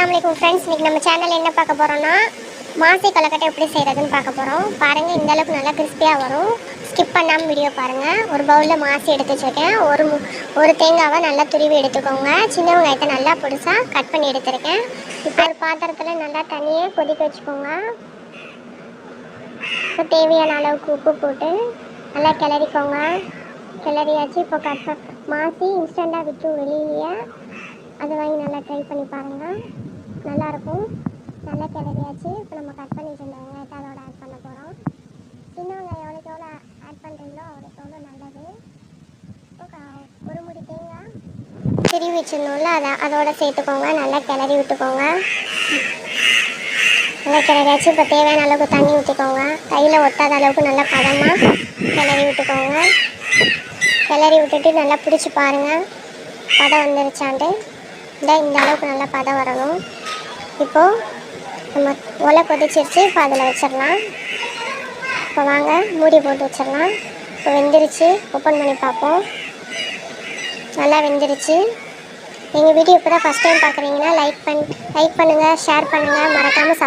அஸ்ஸலாமு அலைக்கும் ஃப்ரெண்ட்ஸ். இன்றைக்கி நம்ம சேனலில் என்ன பார்க்க போகிறோன்னா மாசி கொழுக்கட்டை எப்படி செய்கிறதுன்னு பார்க்க போகிறோம். பாருங்கள், இந்த அளவுக்கு நல்லா கிறிஸ்பியாக வரும். ஸ்கிப் பண்ணாமல் வீடியோ பாருங்கள். ஒரு பவுலில் மாசி எடுத்து வச்சுருக்கேன். ஒரு தேங்காவை நல்லா துருவி எடுத்துக்கோங்க. சின்ன வெங்காயத்தை நல்லா பொடிசாக கட் பண்ணி எடுத்துருக்கேன். இப்போ ஒரு பாத்திரத்தில் நல்லா தண்ணியை கொதிக்க வச்சுக்கோங்க. இப்போ தேவையான அளவுக்கு உப்பு போட்டு நல்லா கிளறிக்கோங்க. கிளறியாச்சு. இப்போ மாசி இன்ஸ்டண்ட்டாக விற்கும் வெளியே, அதை வாங்கி நல்லா ட்ரை பண்ணி பாருங்கள், நல்லாயிருக்கும். நல்லா கிளறியாச்சு. இப்போ நம்ம கட் பண்ணி வச்சுருந்த வெங்காயத்தை அதோட ஆட் பண்ண போகிறோம். சின்ன வெங்காயம் எவ்வளோக்கு எவ்வளோ ஆட் பண்ணுறீங்களோ அவ்வளோக்கு எவ்வளோ நல்லது. இப்போ ஒரு முடி தேங்காய் திருவி வச்சிடணும்ல, அதோட சேர்த்துக்கோங்க. நல்லா கிளறி விட்டுக்கோங்க. நல்லா கிளறியாச்சு. இப்போ தேவையான அளவுக்கு தண்ணி ஊற்றிக்கோங்க. கையில் ஒட்டாத அளவுக்கு நல்லா பதமாக கிளறி விட்டுக்கோங்க. கிளறி விட்டுட்டு நல்லா பிடிச்சி பாருங்கள் பதம் வந்துருச்சான்ட்டு. இந்த அளவுக்கு நல்லா பதம் வரணும். இப்போது நம்ம ஒலை கொதிச்சிருச்சு. இப்போ அதில் வச்சிடலாம். இப்போ வாங்க மூடி போட்டு வச்சிடலாம். இப்போ வெந்துருச்சு. ஓப்பன் பண்ணி பார்ப்போம். நல்லா வெந்துருச்சு. எங்கள் வீடியோ இப்போ தான் ஃபஸ்ட் டைம் பார்க்குறீங்கன்னா லைக் பண்ணுங்கள், ஷேர் பண்ணுங்கள், மறக்காமல்